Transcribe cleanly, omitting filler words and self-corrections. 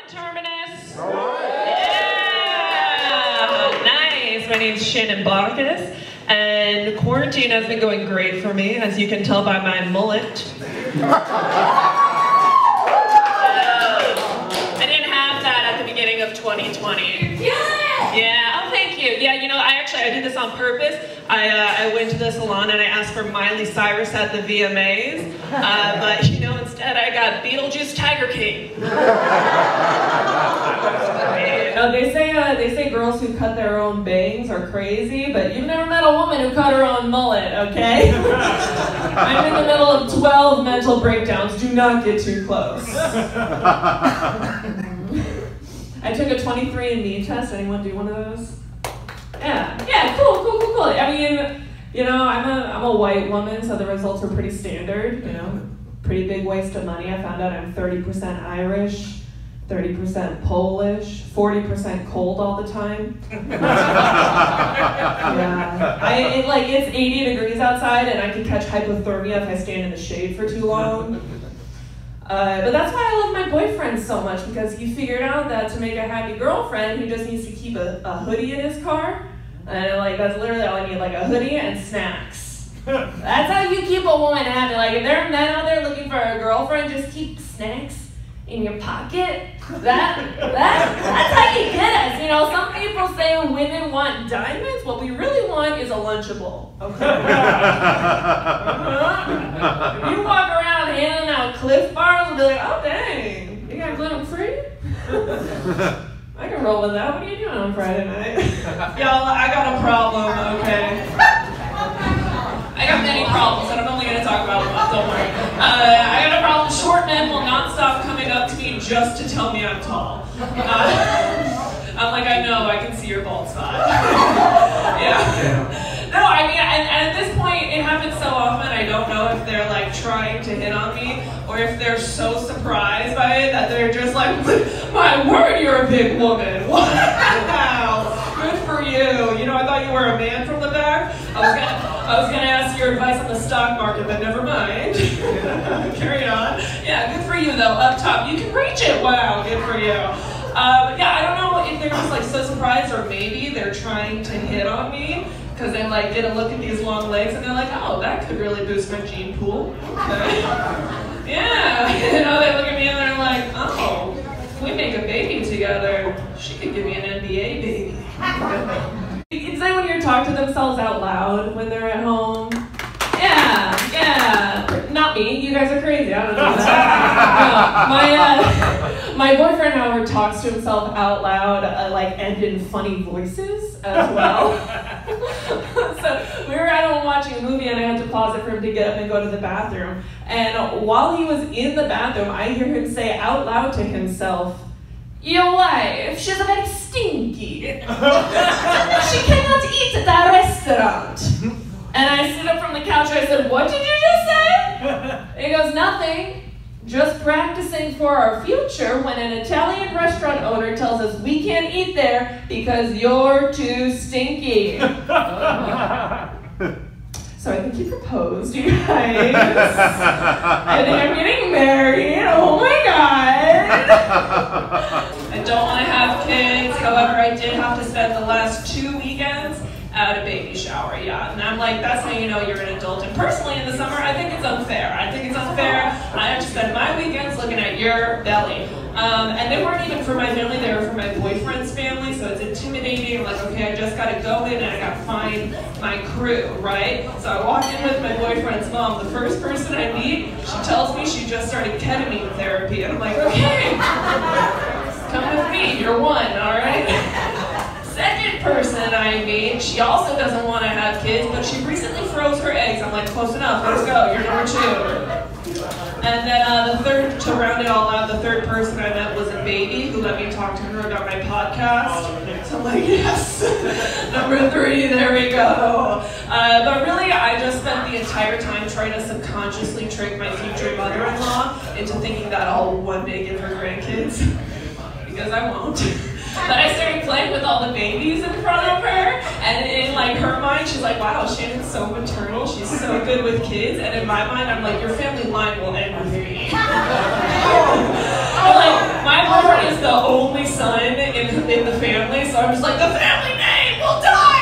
Terminus. All right. Yeah, nice. My name's Shannon Bacchus, and quarantine has been going great for me, as you can tell by my mullet. I didn't have that at the beginning of 2020. Yeah, oh thank you. Yeah, you know, I did this on purpose. I went to the salon and I asked for Miley Cyrus at the VMAs, but you know, instead I got Beetlejuice Tiger King. They say girls who cut their own bangs are crazy, but you've never met a woman who cut her own mullet, okay? I'm in the middle of 12 mental breakdowns. Do not get too close. I took a 23andMe test. Anyone do one of those? Yeah, cool. I mean, you know, I'm a white woman, so the results are pretty standard, you know, pretty big waste of money. I found out I'm 30% Irish, 30% Polish, 40% cold all the time. Yeah, it's 80 degrees outside and I can catch hypothermia if I stand in the shade for too long. But that's why I love my boyfriend so much, because he figured out that to make a happy girlfriend, he just needs to keep a hoodie in his car. And that's literally all I need, like a hoodie and snacks. That's how you keep a woman happy. Like if there are men out there looking for a girlfriend, just keep snacks in your pocket. That's how you get us. You know, some people say women want diamonds. What we really want is a Lunchable. Okay. If you walk around handing out Cliff Bars, we'll be like, oh dang, you got gluten free? I can roll with that. What are you doing on Friday night? Y'all, I got a problem, okay? I got many problems, and I'm only going to talk about one, don't worry. I got a problem. Short men will not stop coming up to me just to tell me I'm tall. I'm like, I know, I can see your bald spot. Yeah. No, I mean, and at this point, it happens so often, I don't know if they're like trying to hit on me, or if they're so surprised by it that they're just like, my word, you're a big woman. Wow, good for you. You know, I thought you were a man from the back. I was gonna ask your advice on the stock market, but never mind. Carry on. Yeah, good for you though. Up top, you can reach it. Wow, good for you. Yeah, I don't know if they're just like so surprised, or maybe they're trying to hit on me because they like get a look at these long legs and they're like, oh, that could really boost my gene pool. Okay. Yeah, you know, they look at me and they're like, oh, if we make a baby together, she could give me an NBA baby. Does anyone here talk to themselves out loud when they're at home? Yeah. Not me. You guys are crazy. I don't know that. No, my boyfriend, however, talks to himself out loud, and in funny voices as well. So we were at home watching a movie, and I had to pause it for him to get up and go to the bathroom. And while he was in the bathroom, I hear him say out loud to himself, "Your wife, she's very stinky. She cannot eat at that restaurant." And I sit up from the couch and I said, "What did you just say?" He goes, "Nothing. Just practicing for our future when an Italian restaurant owner tells us we can't eat there because you're too stinky." So I think he proposed, you guys. I think I'm getting married. Oh my God. I don't want to have kids. However, I did have to spend the last 2 weekends at a baby shower, yeah. And I'm like, that's how you know you're an adult. And personally, in the summer, I think it's unfair. I have to spend my weekends looking at your belly. And they weren't even for my family, they were for my boyfriend's family, so it's intimidating. Like, okay, I just gotta go in and I gotta find my crew, right? So I walk in with my boyfriend's mom. The first person I meet, she tells me she just started ketamine therapy. And I'm like, okay, come with me, you're one, all right? Second person I meet, she also doesn't want to have kids, but she recently froze her eggs. I'm like, close enough, let's go, you're number 2. And then the third, to round it all out, the third person I met was a baby who let me talk to her about my podcast. So I'm like, yes, number 3, there we go. But really, I just spent the entire time trying to subconsciously trick my future mother-in-law into thinking that I'll one day give her grandkids, because I won't. But I started playing with all the babies in front of her, and in like her mind, she's like, wow, Shannon's so maternal, she's so good with kids, and in my mind, I'm like, your family line will end with me. Like, my boyfriend is the son in the family, so I'm just like, the family name will die!